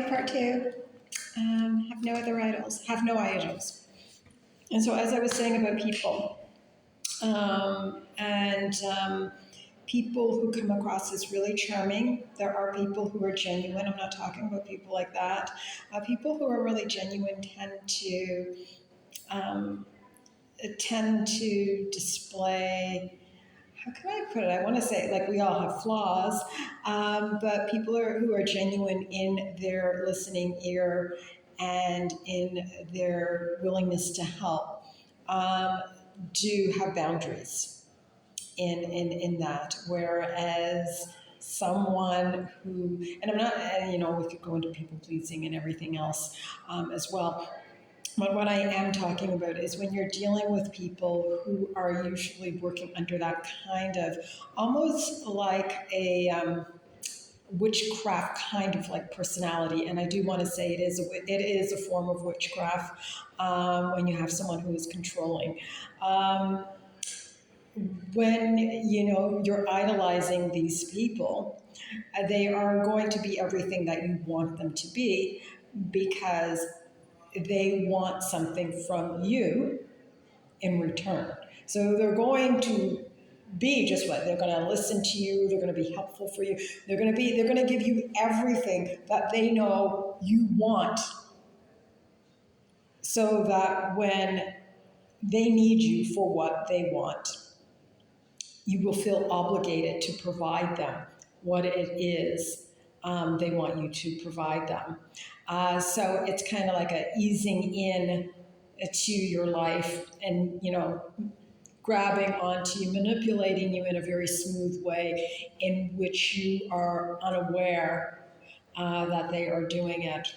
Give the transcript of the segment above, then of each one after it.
part two. Have no other idols. Have no idols. And so, as I was saying about people, and people who come across as really charming, there are people who are genuine. I'm not talking about people like that. People who are really genuine um, tend to display, how can I put it? I want to say, like, we all have flaws, but who are genuine in their listening ear and in their willingness to help do have boundaries in that. Whereas someone who, and I'm not, we could go into people pleasing and everything else as well. But what I am talking about is when you're dealing with people who are usually working under that kind of, almost like a witchcraft kind of like personality. And I do want to say it is a form of witchcraft when you have someone who is controlling. When you're idolizing these people, they are going to be everything that you want them to be, because they want something from you in return. So they're going to be just what they're going to listen to you. They're going to be helpful for you. They're going to give you everything that they know you want, so that when they need you for what they want, you will feel obligated to provide them what it is they want you to provide them. So it's kind of like a easing in to your life, and grabbing onto you, manipulating you in a very smooth way, in which you are unaware that they are doing it.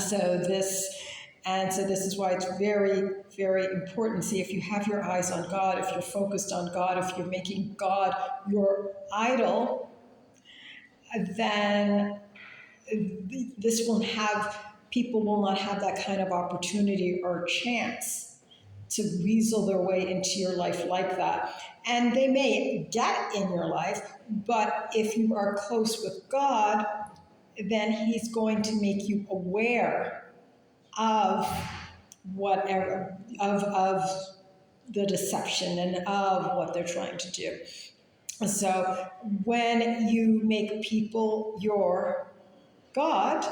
So this is why it's very, very important. See, if you have your eyes on God, if you're focused on God, if you're making God your idol, then people will not have that kind of opportunity or chance to weasel their way into your life like that. And they may get in your life, but if you are close with God, then He's going to make you aware of whatever, of the deception and of what they're trying to do. So when you make people your God,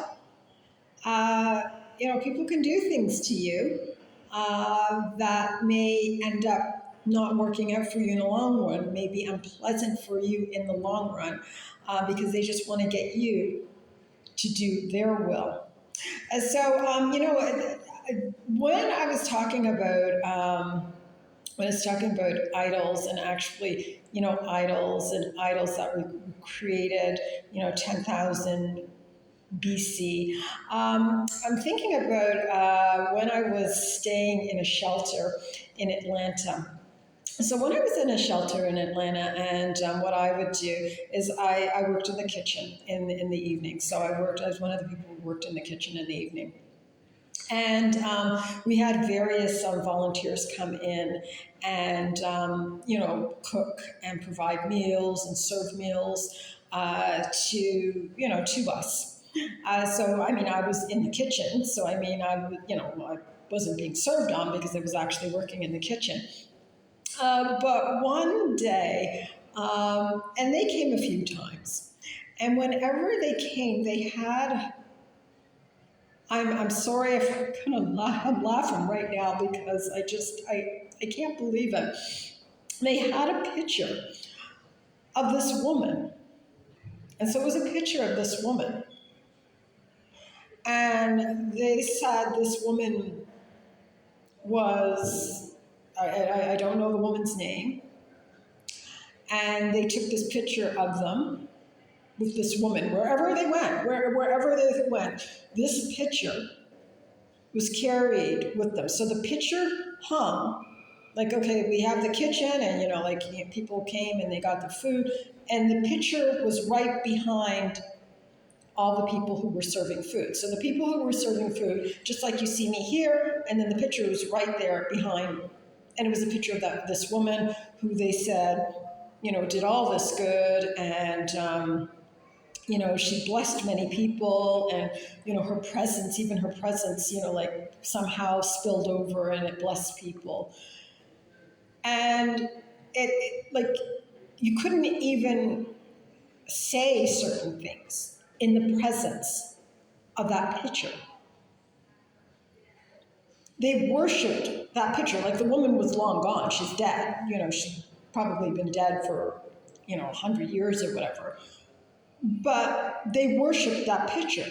people can do things to you that may end up not working out for you in the long run, may be unpleasant for you in the long run, because they just want to get you to do their will. And so, when I was talking about idols, and actually, idols that were created, 10,000 BC. I'm thinking about when I was staying in a shelter in Atlanta. So when I was in a shelter in Atlanta, and what I would do is I worked in the kitchen in the evening. So I was one of the people who worked in the kitchen in the evening. And we had various volunteers come in and, cook and provide meals and serve meals to us. So, I was in the kitchen. So, I wasn't being served on because I was actually working in the kitchen. But one day, and they came a few times, and whenever they came, they had, I'm sorry if I'm laughing right now, because I can't believe it. They had a picture of this woman. And so it was a picture of this woman. And they said this woman was, I don't know the woman's name. And they took this picture of them with this woman, wherever they went, this picture was carried with them. So the picture hung, like, okay, we have the kitchen, and people came and they got the food, and the picture was right behind all the people who were serving food. So the people who were serving food, just like you see me here, and then the picture was right there behind, and it was a picture of this woman who they said, did all this good, and she blessed many people, and, her presence, even her presence, like somehow spilled over and it blessed people. And like, you couldn't even say certain things in the presence of that picture. They worshipped that picture. Like, the woman was long gone. She's dead. She'd probably been dead for, 100 years or whatever. But they worshipped that picture.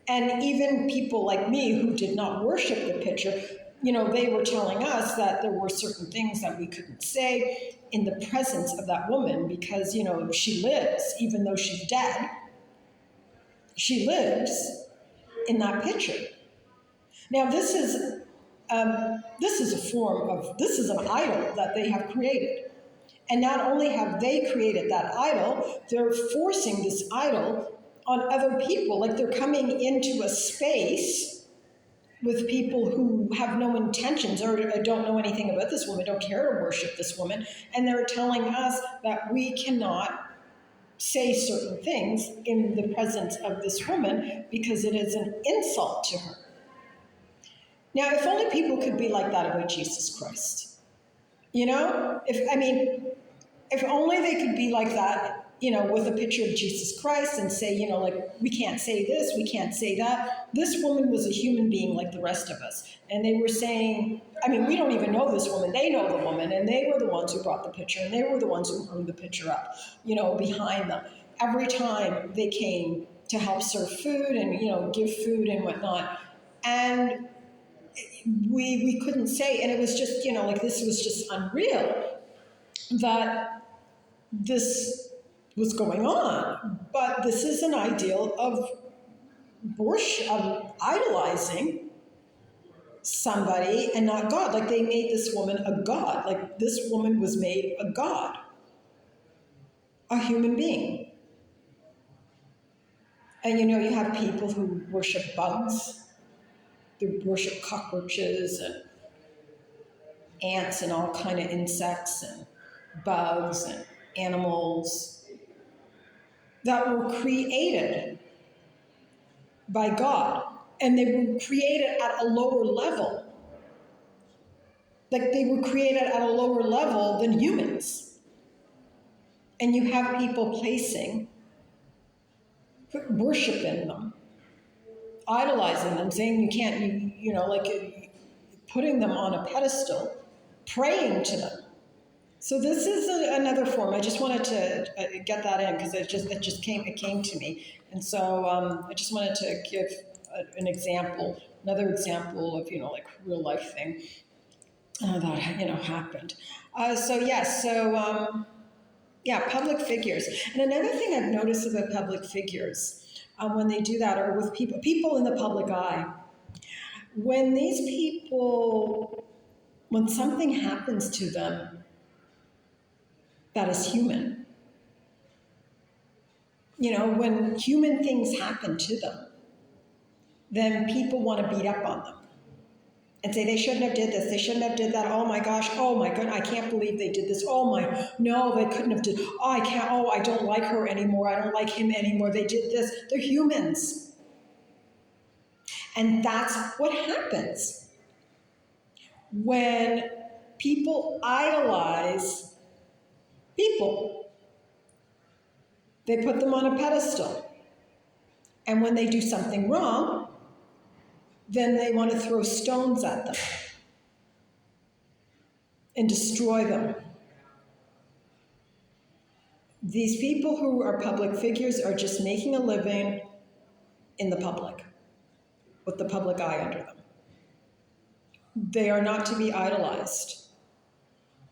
And even people like me who did not worship the picture, they were telling us that there were certain things that we couldn't say in the presence of that woman because, she lives, even though she's dead. She lives in that picture. Now, this is an idol that they have created. And not only have they created that idol, they're forcing this idol on other people. Like, they're coming into a space with people who have no intentions or don't know anything about this woman, don't care to worship this woman, and they're telling us that we cannot say certain things in the presence of this woman because it is an insult to her. Now, if only people could be like that about Jesus Christ. If only they could be like that, with a picture of Jesus Christ and say, like, we can't say this, we can't say that. This woman was a human being like the rest of us. And they were saying, we don't even know this woman. They know the woman, and they were the ones who brought the picture, and they were the ones who hung the picture up, behind them. Every time they came to help serve food and, give food and whatnot. And we couldn't say, and it was just, this was just unreal that this was going on. But this is an ideal of worship, of idolizing somebody and not God. Like, they made this woman a god. Like, this woman was made a god, a human being. And you have people who worship bugs. They worship cockroaches and ants and all kind of insects and bugs and animals that were created by God, and they were created at a lower level. Like, they were created at a lower level than humans. And you have people placing worship in them, idolizing them, saying you can't, putting them on a pedestal, praying to them. So this is another form. I just wanted to get that in because it came to me, and so I just wanted to give another example of real life thing that happened. Public figures. And another thing I've noticed about public figures when they do that, or with people in the public eye, when these people, when something happens to them that is human. When human things happen to them, then people want to beat up on them and say they shouldn't have did this, they shouldn't have did that. Oh my gosh, oh my goodness, I can't believe they did this. No, they couldn't have did. Oh, I don't like her anymore. I don't like him anymore. They did this. They're humans. And that's what happens when people idolize people. They put them on a pedestal. And when they do something wrong, then they want to throw stones at them and destroy them. These people who are public figures are just making a living in the public, with the public eye under them. They are not to be idolized.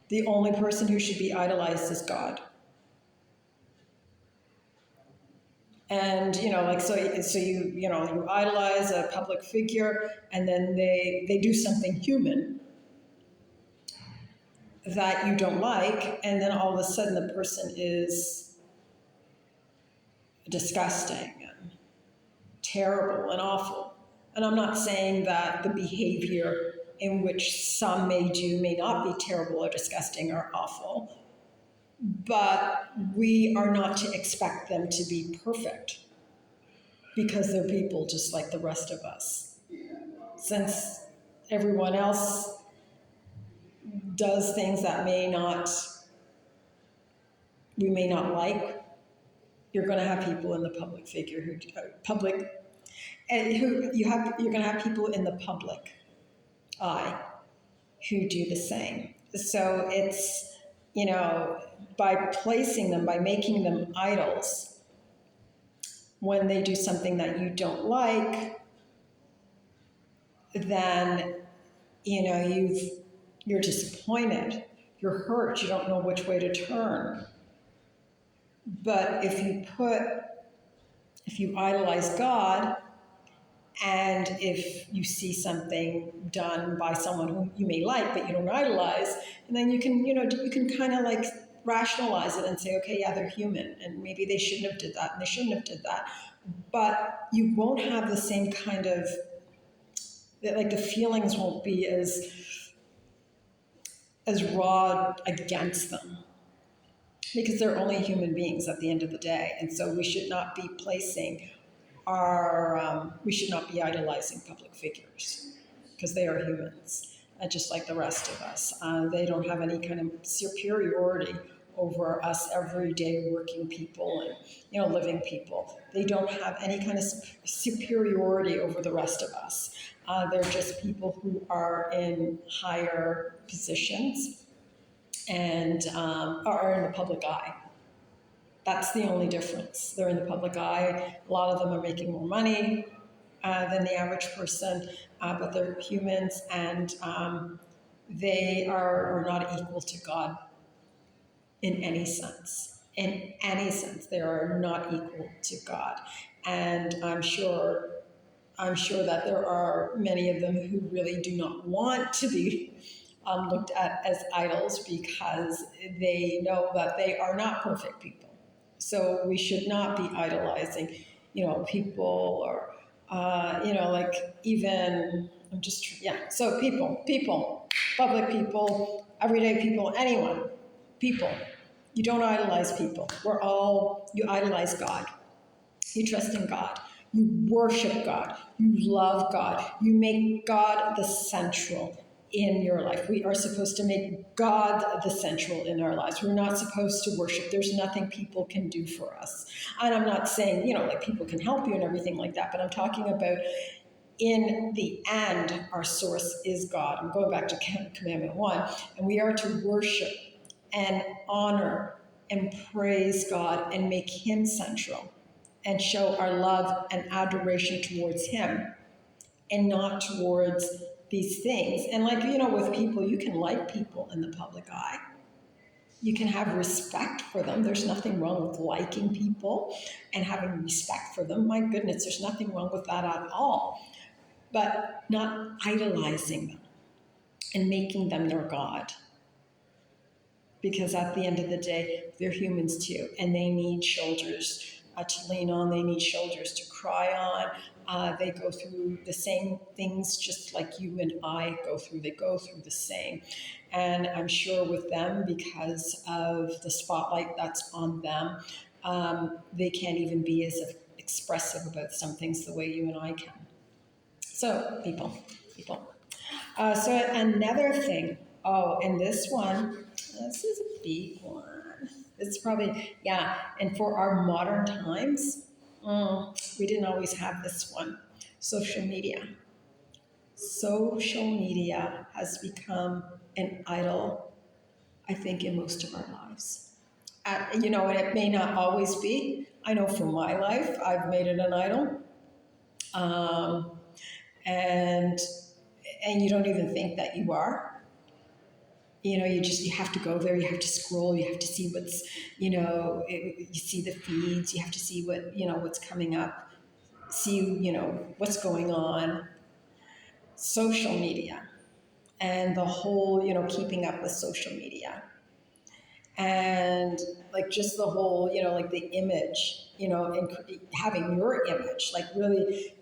The only person who should be idolized is God. And you idolize a public figure, and then they do something human that you don't like, and then all of a sudden the person is disgusting and terrible and awful. And I'm not saying that the behavior in which some may do may not be terrible or disgusting or awful, but we are not to expect them to be perfect. because they're people just like the rest of us. Since everyone else does things that we may not like, you're going to have people in the public figure who public and who you're going to have people in the public eye who do the same. So it's, by placing them, by making them idols, when they do something that you don't like, then you're disappointed, you're hurt, you don't know which way to turn. But if you idolize God, and if you see something done by someone whom you may like but you don't idolize, and then you can kind of like rationalize it and say, okay, yeah, they're human, and maybe they shouldn't have did that, and they shouldn't have did that. But you won't have the same kind of, like, the feelings won't be as raw against them, because they're only human beings at the end of the day. And so we should not be we should not be idolizing public figures, because they are humans, just like the rest of us. They don't have any kind of superiority over us everyday working people and living people. They don't have any kind of superiority over the rest of us. They're just people who are in higher positions and are in the public eye. That's the only difference. They're in the public eye. A lot of them are making more money than the average person, but they're humans, and they are not equal to God in any sense. In any sense, they are not equal to God. And I'm sure that there are many of them who really do not want to be looked at as idols, because they know that they are not perfect people. So we should not be idolizing, people, or, like, even, So people, public people, everyday people, anyone, people. You don't idolize people. You idolize God. You trust in God. You worship God. You love God. You make God the central in your life. We are supposed to make God the central in our lives. We're not supposed to worship. There's nothing people can do for us. And I'm not saying, like, people can help you and everything like that, but I'm talking about, in the end, our source is God. I'm going back to Commandment 1, and we are to worship and honor and praise God and make Him central, and show our love and adoration towards Him, and not towards these things. And, like, with people, you can like people in the public eye. You can have respect for them. There's nothing wrong with liking people and having respect for them. My goodness, there's nothing wrong with that at all. But not idolizing them and making them your God. Because at the end of the day, they're humans too, and they need shoulders to lean on. They need shoulders to cry on. They go through the same things just like you and I go through. They go through the same. And I'm sure with them, because of the spotlight that's on them, they can't even be as expressive about some things the way you and I can. So, people. So another thing, and this is a big one. It's probably, and for our modern times, we didn't always have this one. Social media. Social media has become an idol, I think, in most of our lives. And it may not always be. I know for my life, I've made it an idol. And you don't even think that you are. You have to go there, you have to scroll, you have to see what's, you see the feeds, you have to see what's coming up, see, what's going on. Social media and the whole, keeping up with social media. And, like, just the whole, like, the image, and having your image, like, really,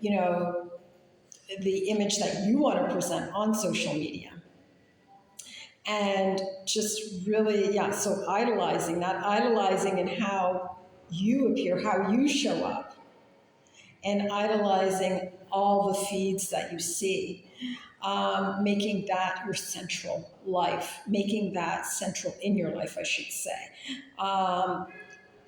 the image that you want to present on social media. And just really, so idolizing and how you appear, how you show up. and idolizing all the feeds that you see, making that your central life, making that central in your life, I should say.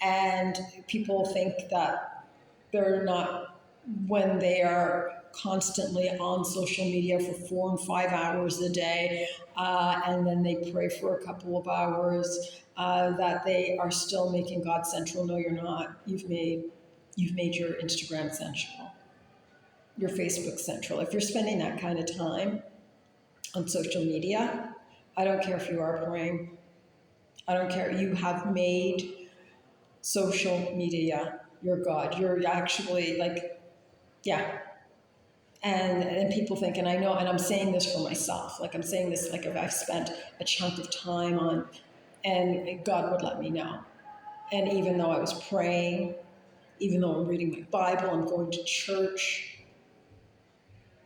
And people think that they're not, when they are constantly on social media for 4 and 5 hours a day, and then they pray for a couple of hours, that they are still making God central. No, you're not. You've made your Instagram central, your Facebook central. If you're spending that kind of time on social media, I don't care if you are praying. I don't care. You have made social media your God. You're actually like, yeah. And people think, and I know, and I'm saying this for myself, like I'm saying this like if I've spent a chunk of time on, and God would let me know. And even though I was praying, even though I'm reading my Bible, I'm going to church,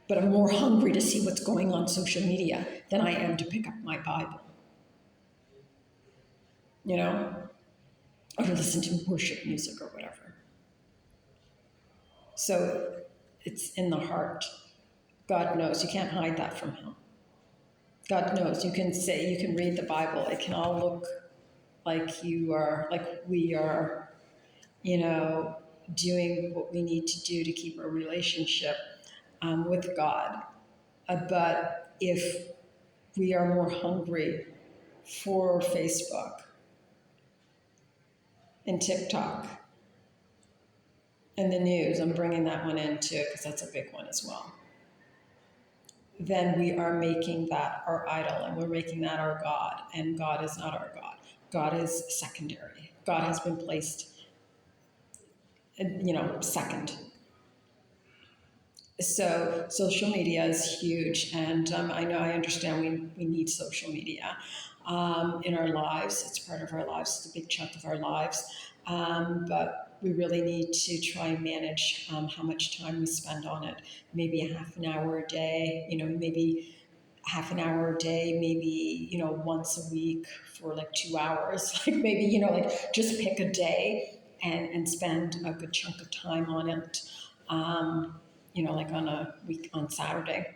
but I'm more hungry to see what's going on social media than I am to pick up my Bible, you know, or to listen to worship music or whatever. So it's in the heart. God knows. You can't hide that from him. God knows. You can say, you can read the Bible. It can all look like you are, like we are, doing what we need to do to keep our relationship with God. But if we are more hungry for Facebook and TikTok and the news, I'm bringing that one in too, because that's a big one as well, then we are making that our idol and we're making that our God. And God is not our God. God is secondary. God has been placed, second. So social media is huge, and I understand we need social media in our lives. It's part of our lives. It's a big chunk of our lives, but we really need to try and manage how much time we spend on it. Maybe a half an hour a day. Maybe half an hour a day. Maybe once a week for like 2 hours. Like maybe just pick a day and spend a good chunk of time on it. Like on a week on Saturday,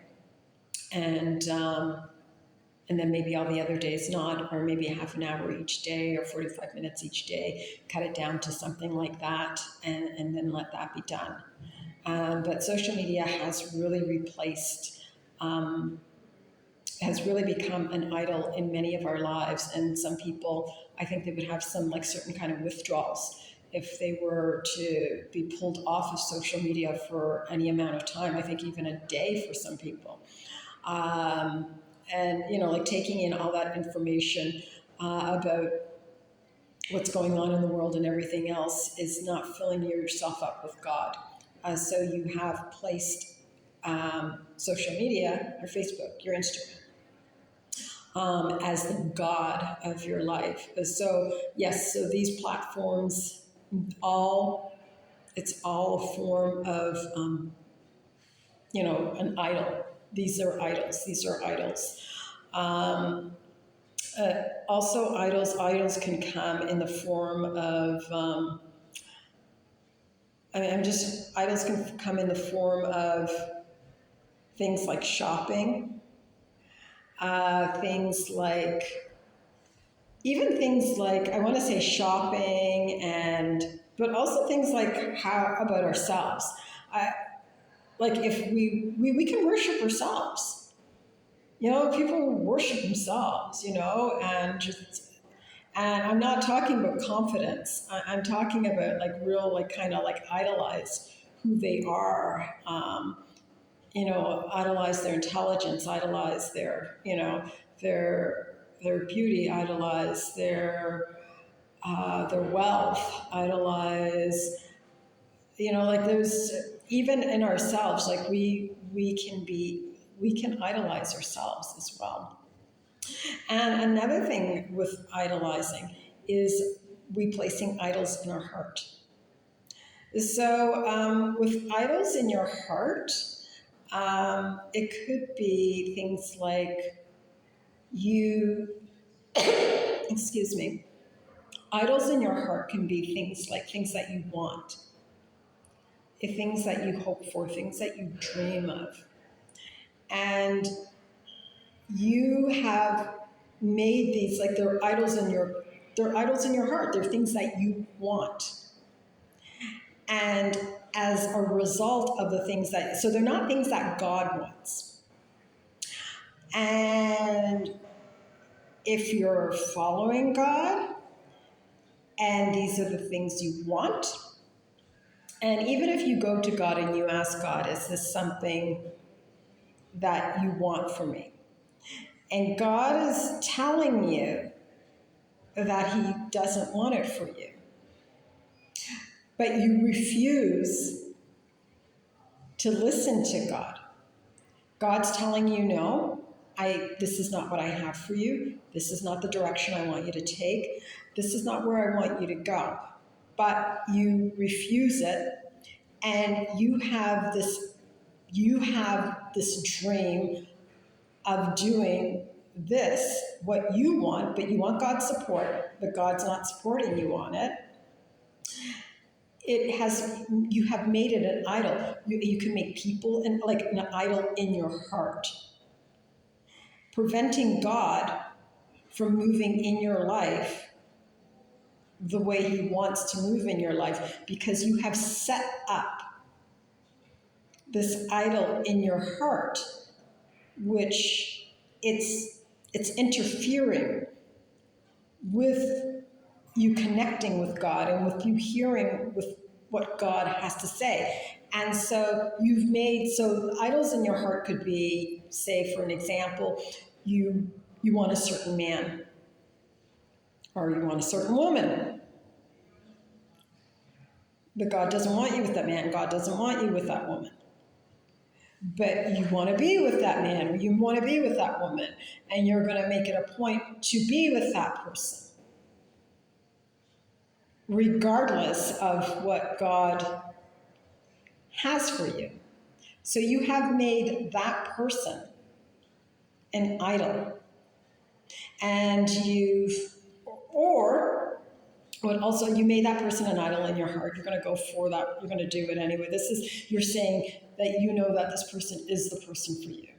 and then maybe all the other days not, or maybe a half an hour each day or 45 minutes each day. Cut it down to something like that, and then let that be done. But social media has really has really become an idol in many of our lives, and some people, I think they would have some like certain kind of withdrawals if they were to be pulled off of social media for any amount of time. I think even a day for some people. And, like taking in all that information about what's going on in the world and everything else is not filling yourself up with God. So you have placed social media, your Facebook, your Instagram, as the God of your life. So yes, so these platforms, it's all a form of, an idol. These are idols. These are idols. Also, idols can come in the form of, idols can come in the form of things like shopping, things like, I want to say shopping, but also things like how about ourselves. Like if we can worship ourselves, people worship themselves, and I'm not talking about confidence. I'm talking about like real, like kind of like idolize who they are, idolize their intelligence, idolize their beauty, idolize their wealth, idolize, like there's, even in ourselves, like we can idolize ourselves as well. And another thing with idolizing is we placing idols in our heart. So with idols in your heart, it could be things like excuse me, idols in your heart can be things like things that you want. things that you hope for, things that you dream of. And you have made these, like they're idols in your heart. They're things that you want. And as a result of the things that, so they're not things that God wants. And if you're following God and these are the things you want, and even if you go to God and you ask God, is this something that you want for me? And God is telling you that He doesn't want it for you, but you refuse to listen to God. God's telling you, no, this is not what I have for you. This is not the direction I want you to take. This is not where I want you to go. But you refuse it, and you have this dream of doing this, what you want, but you want God's support, but God's not supporting you on it. You have made it an idol. You can make people like an idol in your heart, preventing God from moving in your life the way He wants to move in your life, because you have set up this idol in your heart, which it's interfering with you connecting with God and with you hearing with what God has to say. And so idols in your heart could be, say, for an example, you want a certain man, or you want a certain woman. But God doesn't want you with that man. God doesn't want you with that woman. But you want to be with that man, or you want to be with that woman, and you're going to make it a point to be with that person, regardless of what God has for you. So you have made that person an idol. And you made that person an idol in your heart. You're going to go for that. You're going to do it anyway. You're saying that you know that this person is the person for you.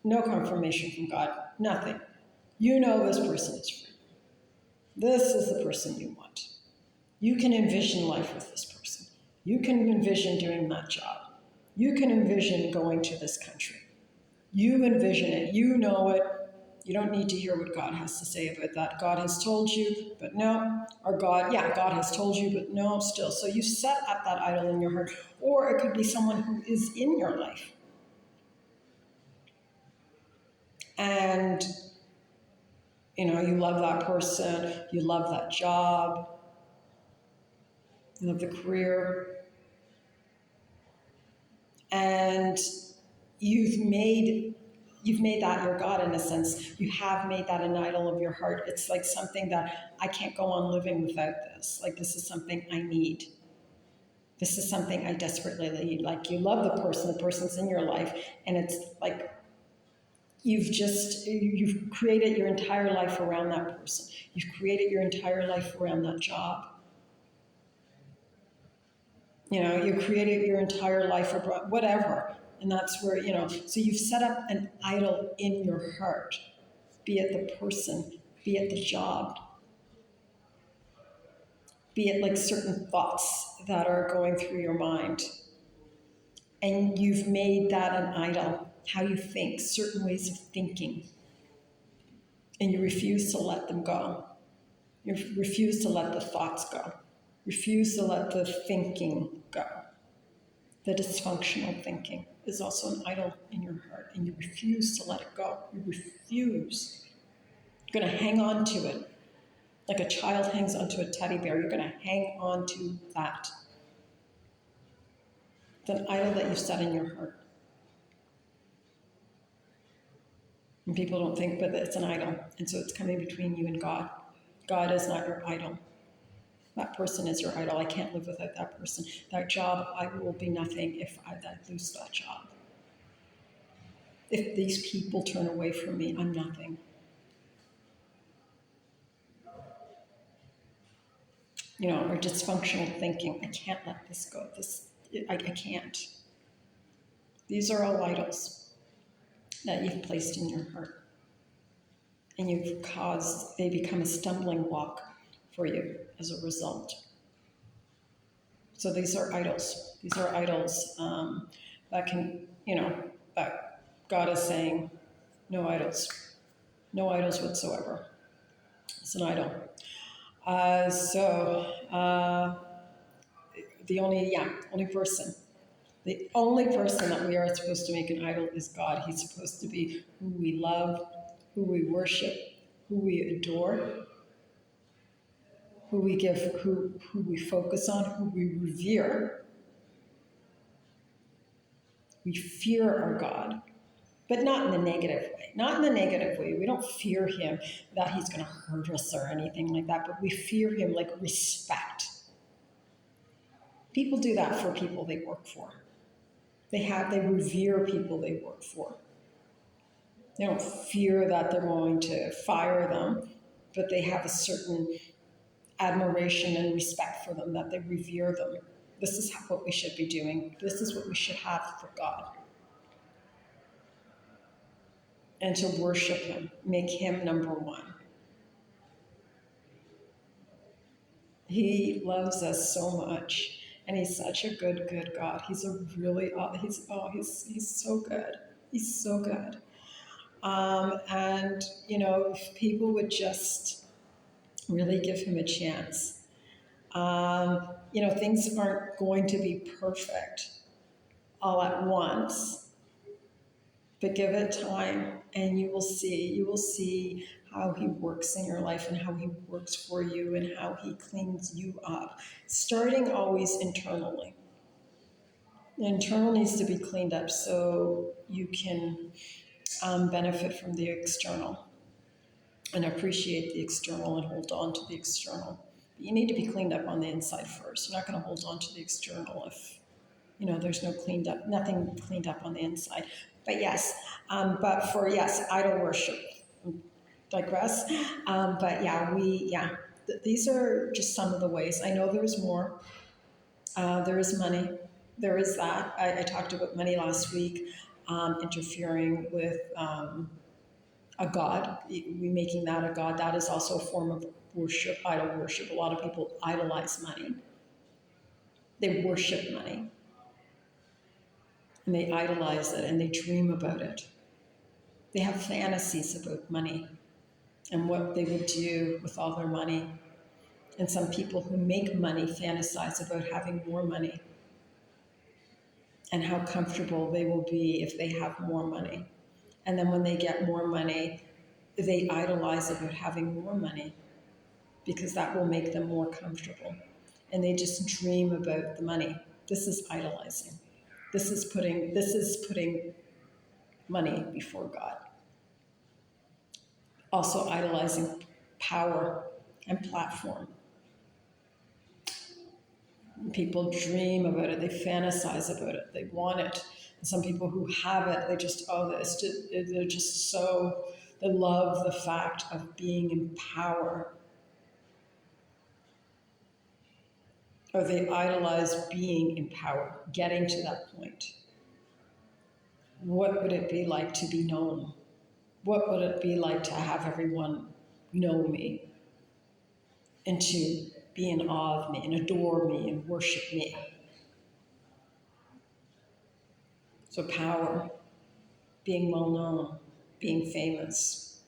No confirmation from God, nothing. You know this person is for you. This is the person you want. You can envision life with this person. You can envision doing that job. You can envision going to this country. You envision it. You know it. You don't need to hear what God has to say about that. God has told you, but no. Or God has told you, but no, still. So you set up that idol in your heart. Or it could be someone who is in your life. And, you love that person. You love that job. You love the career. And you've made that your God in a sense. You have made that an idol of your heart. It's like something that I can't go on living without this. Like, this is something I need. This is something I desperately need. Like, you love the person's in your life, and it's like you've created your entire life around that person. You've created your entire life around that job. You created your entire life around whatever. And that's where, so you've set up an idol in your heart, be it the person, be it the job, be it like certain thoughts that are going through your mind. And you've made that an idol, how you think, certain ways of thinking. And you refuse to let them go. You refuse to let the thoughts go. Refuse to let the thinking go. The dysfunctional thinking is also an idol in your heart, and you refuse to let it go. You refuse. You're going to hang on to it. Like a child hangs onto a teddy bear, you're going to hang on to that. It's an idol that you've set in your heart. And people don't think, but it's an idol. And so it's coming between you and God. God is not your idol. That person is your idol. I can't live without that person. That job, I will be nothing if I lose that job. If these people turn away from me, I'm nothing. Or dysfunctional thinking. I can't let this go. This I can't. These are all idols that you've placed in your heart. And you've caused, they become a stumbling block for you as a result. So these are idols. These are idols that can, that God is saying, no idols. No idols whatsoever. It's an idol. The only person that we are supposed to make an idol is God. He's supposed to be who we love, who we worship, who we adore, who we focus on, who we revere. We fear our God, but not in the negative way. Not in the negative way. We don't fear him that he's going to hurt us or anything like that, but we fear him like respect. People do that for people they work for. They revere people they work for. They don't fear that they're going to fire them, but they have a certain admiration and respect for them, that they revere them. This is what we should be doing. This is what we should have for God. And to worship him, make him number one. He loves us so much, and he's such a good, good God. He's so good. He's so good. If people would just really give him a chance. Things aren't going to be perfect all at once, but give it time and you will see how he works in your life and how he works for you and how he cleans you up, starting always internally. The internal needs to be cleaned up so you can benefit from the external and appreciate the external and hold on to the external. But you need to be cleaned up on the inside first. You're not going to hold on to the external if there's nothing cleaned up on the inside. But yes, idol worship. Digress. These are just some of the ways. I know there's more. There is money. There is that. I talked about money last week, interfering with a god. We making that a god. That is also a form of worship, idol worship. A lot of people idolize money. They worship money. And they idolize it and they dream about it. They have fantasies about money and what they would do with all their money. And some people who make money fantasize about having more money and how comfortable they will be if they have more money. And then when they get more money, they idolize about having more money because that will make them more comfortable. And they just dream about the money. This is idolizing. This is putting money before God. Also idolizing power and platform. People dream about it, they fantasize about it, they want it. And some people who have it, they love the fact of being in power. Or they idolize being in power, getting to that point. What would it be like to be known? What would it be like to have everyone know me and to be in awe of me and adore me and worship me? So power, being well known, being famous,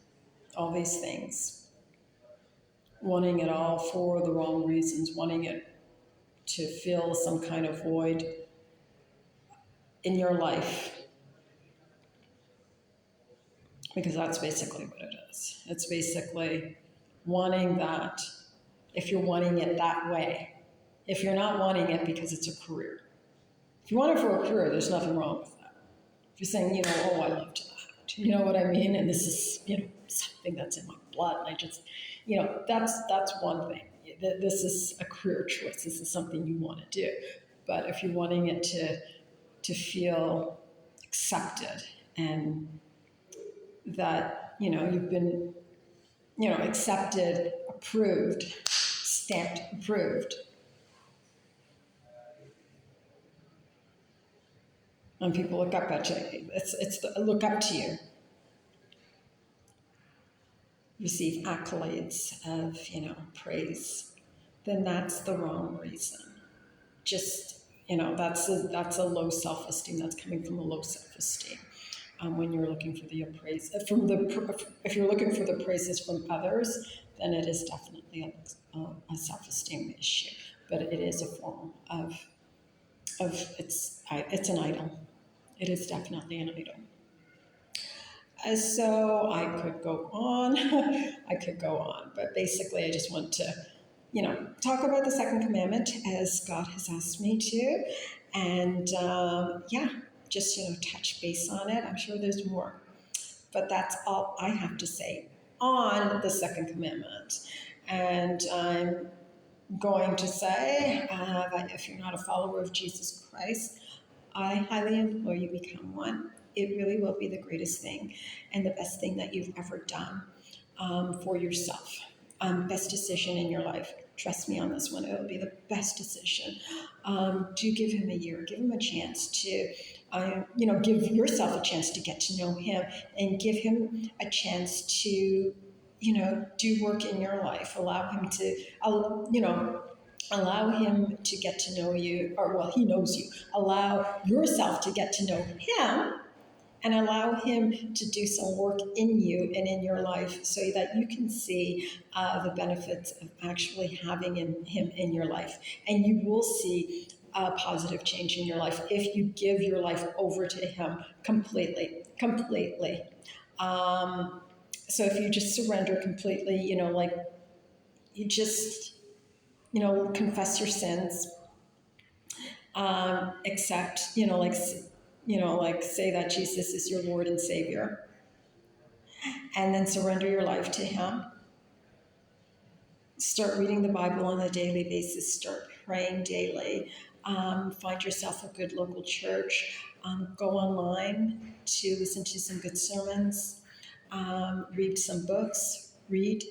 all these things. Wanting it all for the wrong reasons, wanting it to fill some kind of void in your life. Because that's basically what it is. It's basically wanting that, if you're wanting it that way. If you're not wanting it because it's a career. If you want it for a career, there's nothing wrong with that. If you're saying, I love to act, you know what I mean? And this is, something that's in my blood. And I just, that's one thing. This is a career choice. This is something you want to do. But if you're wanting it to feel accepted and that, you've been, accepted, approved, stamped approved, and people look up at you. Look up to you, receive accolades of praise, then that's the wrong reason. Just that's a low self-esteem. That's coming from a low self-esteem. When you're looking for the praise if you're looking for the praises from others, then it is definitely a self-esteem issue. But it is a form of it's an idol. It is definitely an idol. So I could go on. I could go on, but basically, I just want to, talk about the second commandment as God has asked me to, and just touch base on it. I'm sure there's more, but that's all I have to say on the second commandment. And I'm going to say that if you're not a follower of Jesus Christ, I highly implore you become one. It really will be the greatest thing and the best thing that you've ever done for yourself. Best decision in your life. Trust me on this one. It will be the best decision. Do give him a year. Give him a chance to, give yourself a chance to get to know him, and give him a chance to, do work in your life. Allow him to, allow him to get to know you, or well, he knows you. Allow yourself to get to know him, and allow him to do some work in you and in your life so that you can see the benefits of actually having him in your life. And you will see a positive change in your life if you give your life over to him completely. So if you just surrender completely, you just, confess your sins, accept, say that Jesus is your Lord and Savior, and then surrender your life to him. Start reading the Bible on a daily basis. Start praying daily. Find yourself a good local church. Go online to listen to some good sermons. Read some books. Read.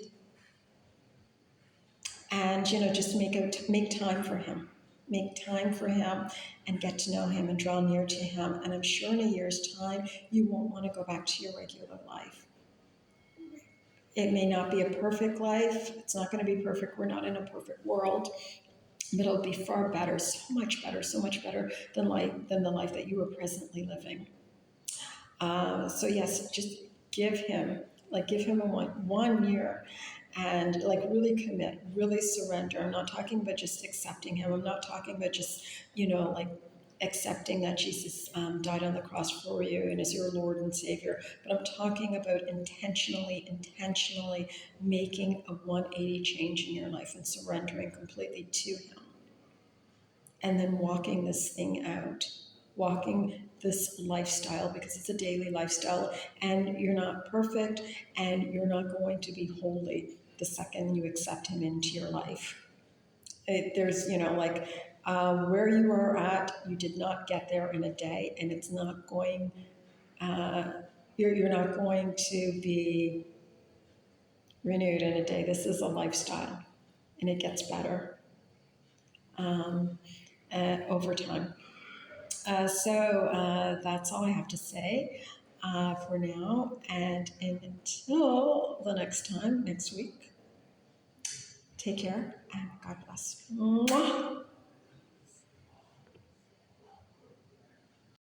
And, just make time for him. Make time for him and get to know him and draw near to him. And I'm sure in a year's time, you won't want to go back to your regular life. It may not be a perfect life. It's not going to be perfect. We're not in a perfect world. But it'll be far better, so much better than the life that you are presently living. So yes, just give him a 1 year, and really commit, really surrender. I'm not talking about just accepting him. I'm not talking about just accepting that Jesus died on the cross for you and is your Lord and Savior, but I'm talking about intentionally making a 180 change in your life and surrendering completely to him. And then walking this thing out, walking this lifestyle, because it's a daily lifestyle, and you're not perfect, and you're not going to be holy the second you accept him into your life. There's, where you are at, you did not get there in a day, and it's not going, you're not going to be renewed in a day. This is a lifestyle, and it gets better over time. So that's all I have to say for now, and until the next time, next week, take care, and God bless. Mwah.